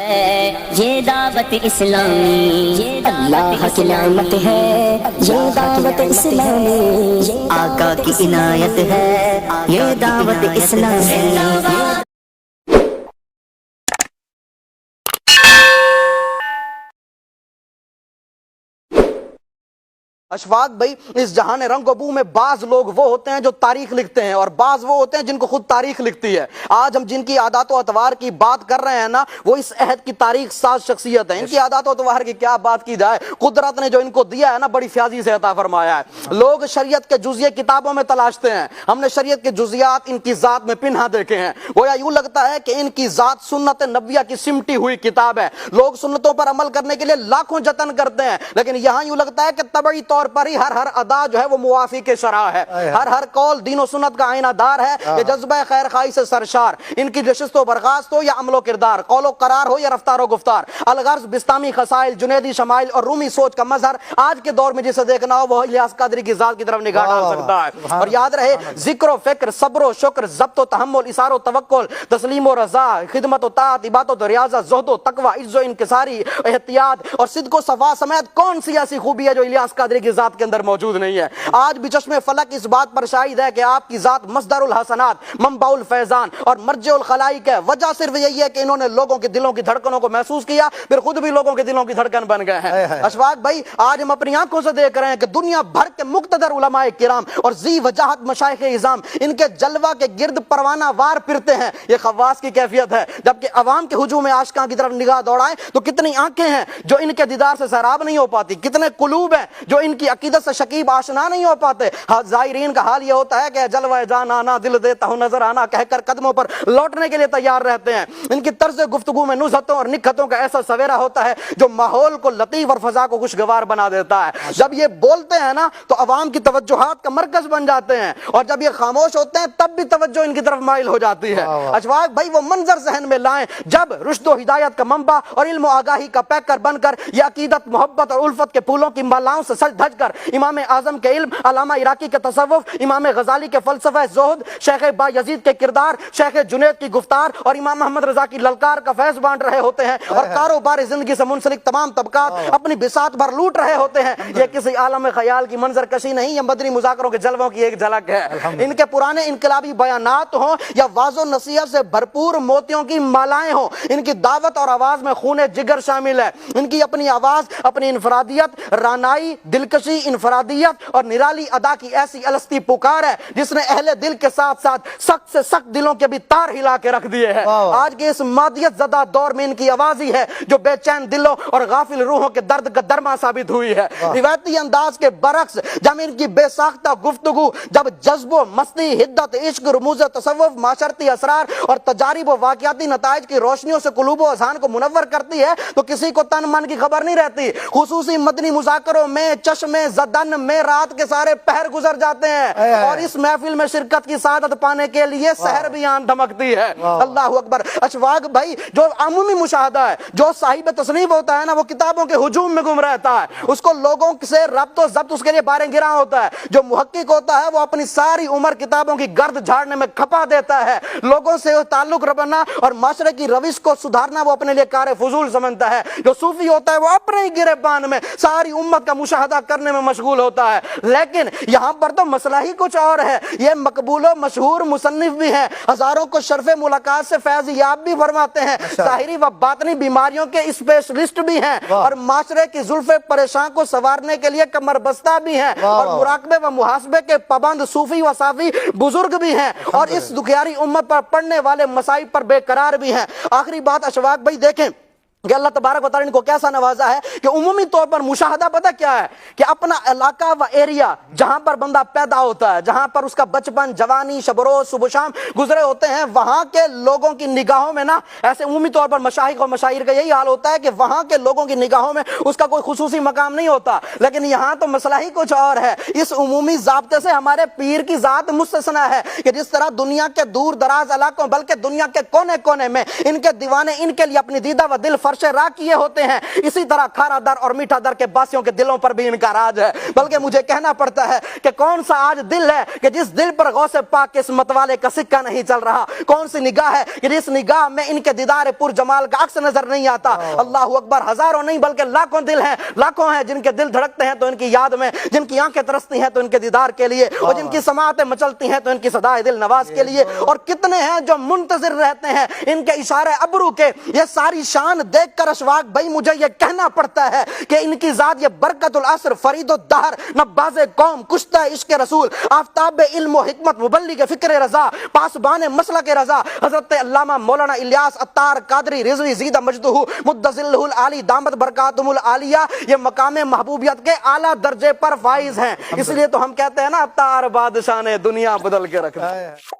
ہے یہ دعوت اسلامی، اللہ کی نعمت ہے یہ دعوت اسلامی، آقا کی عنایت ہے یہ دعوت اسلامی۔ اشفاق بھائی، اس جہان رنگ و بو میں بعض لوگ وہ ہوتے ہیں جو تاریخ لکھتے ہیں اور بعض وہ ہوتے ہیں جن کو خود تاریخ لکھتی ہے۔ آج ہم جن کی عادات و اطوار کی بات کر رہے ہیں نا، وہ اس عہد کی تاریخ ساز شخصیت ہیں۔ ان کی عادات و اطوار کی کیا بات کی جائے، قدرت نے جو ان کو دیا ہے نا، بڑی فیاضی سے عطا فرمایا ہے۔ لوگ شریعت کے جزیے کتابوں میں تلاشتے ہیں، ہم نے شریعت کے جزیات ان کی ذات میں پنہا دیکھے ہیں۔ گویا یوں لگتا ہے کہ ان کی ذات سنت نبویہ کی سمٹی ہوئی کتاب ہے۔ لوگ سنتوں پر عمل کرنے کے لیے لاکھوں جتن کرتے ہیں، لیکن یہاں یوں لگتا ہے کہ طبعی طور پر ہی ہر ادا جو ہے وہ موافق شرع ہے۔ ہر قول دین و سنت کا آئینہ دار ہے۔ یہ جذبہ خیر خواہی سے سرشار، ان کی نشست و برخاست ہو یا عمل و کردار، قول و قرار ہو یا رفتار و گفتار، الغرض بستامی خصائل، جنیدی شمائل اور رومی سوچ کا مظہر، آج کے دور میں جسے دیکھنا ہو وہ الیاس قادری کی ذات کی طرف نگاہ ڈال سکتا ہے۔ اور یاد رہے، ذکر و فکر، صبر و شکر، ضبط و تحمل، اثار و توکل، تسلیم و رضا، خدمت و طاعت، عبادت و ریاضت، زہد و تقوی، عز و انکساری، احتیاط اور صدق و صفا سمیت کون سی ایسی خوبی ہے جو الیاس قادری کی ذات کے اندر موجود نہیں ہے؟ آج بھی چشم فلک اس بات پر شاہد ہے کہ آپ کی ذات مصدر الحسنات، منبع الفیضان اور مرجع الخلائق ہے۔ وجہ صرف یہی ہے کہ انہوں نے لوگوں کے دلوں کی دھڑکنوں کو محسوس کیا، پھر خود بھی لوگوں کے دلوں کی دھڑکن بن گئے ہیں۔ اشفاق بھائی، آج ہم اپنی آنکھوں سے دیکھ رہے ہیں کہ دنیا بھر کے مقتدر علماء کرام اور ذی وجاہت مشائخ اعظام ان کے جلوہ کے گرد پروانہ وار پھرتے ہیں۔ یہ خواص کی کیفیت ہے۔ جبکہ عوام کے ہجوم عاشقاں کی طرف نگاہ دوڑائیں تو کتنی آنکھیں ہیں جو ان کے دیدار سے سیراب نہیں ہو پاتی، کتنے قلوب ہیں جو ان کی عقیدت سے شکیب آشنا نہیں ہو پاتے۔ زائرین کا حال یہ ہوتا ہے کہ جلوہ جان آنا، دل دیتا ہوں نظر آنا کہہ کر قدموں پر لوٹنے کے لیے تیار رہتے ہیں۔ ان کی طرز گفتگو میں نزہتوں اور نکہتوں کا ایسا سویرا ہوتا ہے جو ماحول کو لطیف اور فضا کو خوشگوار بنا دیتا ہے۔ جب یہ بولتے ہیں نا تو عوام کی توجہات کا مرکز بن جاتے ہیں، اور جب یہ خاموش ہوتے ہیں تب بھی توجہ ان کی طرف مائل ہو جاتی ہے۔ اشفاق بھائی، وہ منظر ذہن میں لائیں جب رشد و ہدایت کا منبع اور علم و آگاہی کا پیکر بن کر یہ عقیدت، محبت اور الفت کے پھولوں کی مالاؤں سے سج دھج کر امام اعظم کے علم، علامہ عراقی کے تصوف، امام غزالی کے فلسفہ زہد، شیخ با یزید کے کردار، شیخ جنید کی گفتار اور امام محمد رضا کی للکار کا فیض بانٹ رہے ہوتے ہیں، اور کاروبار زندگی سے منسلک تمام طبقات اپنی بساط بھر لوٹ رہے ہوتے ہیں۔ یہ کسی عالم خیال کی منظر کشی نہیں، یہ مدنی مذاکروں کے جلووں کی ایک جھلک ہے۔ ان کے پرانے انقلابی بیانات ہوں یا واضح و نصیحت سے بھرپور موتیوں کی مالائیں ہوں، ان کی دعوت اور آواز میں خون جگر شامل ہے۔ ان کی اپنی آواز، اپنی انفرادیت، رانائی، دلکشی، انفرادیت اور نرالی ادا کی ایسی الستی پکار ہے جس نے اہل دل کے ساتھ ساتھ سخت سے سخت دلوں کے بھی تار ہلا کے رکھ دیے ہیں۔ آج کے اس مادیت زدہ دور میں ان کی آواز ہی ہے جو بے چین دلوں اور غافل روحوں کے درد کا درما ثابت ہوئی ہے۔ روایتی انداز کے برعکس جب ان کی بے ساختہ گفتگو، جب جذب و مستی، حدت عشق، رموز تصوف، معاشرتی اسرار اور تجارب و واقعاتی نتائج کی روشنیوں سے قلوب و اذہان کو منور کرتی ہے تو کسی کو تن من کی خبر نہیں رہتی۔ خصوصی مدنی مذاکروں میں چشم زدن میں رات کے سارے پہر گزر جاتے ہیں، اور اس محفل میں شرکت کی سعادت پانے کے لیے سحر بھی آن دھمکتی ہے۔ اللہ اکبر۔ اشفاق بھائی، جو عمومی مشاہدہ ہے، جو صاحب تصنیف ہوتا ہے نا، وہ کتابوں کے ہجوم میں گم رہتا ہے، اس کو لوگوں سے ربط و ضبط اس کے لیے باریں گراں ہوتا ہے۔ جو محقق ہوتا ہے وہ اپنی ساری عمر کتابوں کی گرد جھاڑنے میں کھپا دیتا ہے۔ لوگوں سے تعلق رکھنا اور معاشرے کی روش کو سدھارنا وہ اپنے لیے کار فضول سمجھتا ہے۔ جو صوفی ہوتا ہے وہ اپنے ہی گریبان میں ساری امت کا مشاہدہ کرنے میں مشغول ہوتا ہے۔ لیکن یہاں پر تو مسئلہ ہی کچھ اور ہے۔ یہ مقبول و مشہور مصنف بھی ہیں، ہزاروں کو شرف ملاقات سے فیض یاب بھی فرماتے ہیں، ظاہری و باطنی بیماریوں کے اسپیشلسٹ بھی ہیں، اور معاشرے کی زلف پریشان کو سنوارنے کے لیے کمر بستہ بھی ہیں، اور مراقبے و محاسبے کے پابند صوفی و صافی بزرگ بھی ہیں، اور اس دکھیاری امت پر پڑنے والے مصائب پر بے قرار بھی ہیں۔ آخری بات اشفاق بھائی دیکھیں کہ اللہ تبارک و تعالیٰ نے کو کیسا نوازا ہے کہ عمومی طور پر مشاہدہ پتہ کیا ہے کہ اپنا علاقہ و ایریا جہاں پر بندہ پیدا ہوتا ہے، جہاں پر اس کا بچپن، جوانی، شب و روز، صبح و شام گزرے ہوتے ہیں، وہاں کے لوگوں کی نگاہوں میں نا، ایسے عمومی طور پر مشائخ و مشاہیر کا یہی حال ہوتا ہے کہ وہاں کے لوگوں کی نگاہوں میں اس کا کوئی خصوصی مقام نہیں ہوتا۔ لیکن یہاں تو مسئلہ ہی کچھ اور ہے۔ اس عمومی ضابطے سے ہمارے پیر کی ذات مستثنا ہے کہ جس طرح دنیا کے دور دراز علاقوں بلکہ دنیا کے کونے کونے میں ان کے دیوانے ان کے لیے اپنی دیدہ و دل فرش راہ کیے ہوتے ہیں، اسی طرح کھارا در اور میٹھا در کے باسیوں کے دلوں پر بھی ان کا راج ہے۔ بلکہ مجھے کہنا پڑتا ہے کہ کون سا آج دل ہے کہ جس دل پر غوث پاک کے اس متوالے کا سکہ نہیں چل رہا، کون سی نگاہ ہے کہ جس نگاہ میں ان کے دیدار پر جمال کا عکس نظر نہیں آتا۔ اللہ اکبر، ہزاروں نہیں بلکہ لاکھوں دل ہیں، لاکھوں ہیں جن کے دل دھڑکتے ہیں تو ان کی یاد میں، جن کی آنکھیں ترستی ہیں تو ان کے دیدار کے لیے، اور جن کی سماعتیں مچلتی ہیں تو ان کی صدائے دل نواز کے لیے، اور کتنے ہیں جو منتظر رہتے ہیں ان کے اشارے ابرو کے۔ یہ ساری شان دیکھ کر اشواق بھائی مجھے یہ کہنا پڑتا ہے کہ ان کی ذات، یہ برکت العصر، فرید الدہر، نباز قوم، کشتہ عشق رسول، آفتاب علم و حکمت، مبلغ فکر رضا، پاسبان مسلک رضا، حضرت علامہ مولانا الیاس عطار قادری رضوی زیدہ مجدہ مدظلہ العالی دامت برکاتہم العالیہ، یہ مقام محبوبیت کے اعلیٰ درجے پر فائز ہیں۔ اس لیے تو ہم کہتے ہیں نا عطار بادشاہ نے دنیا بدل کے رکھ دی۔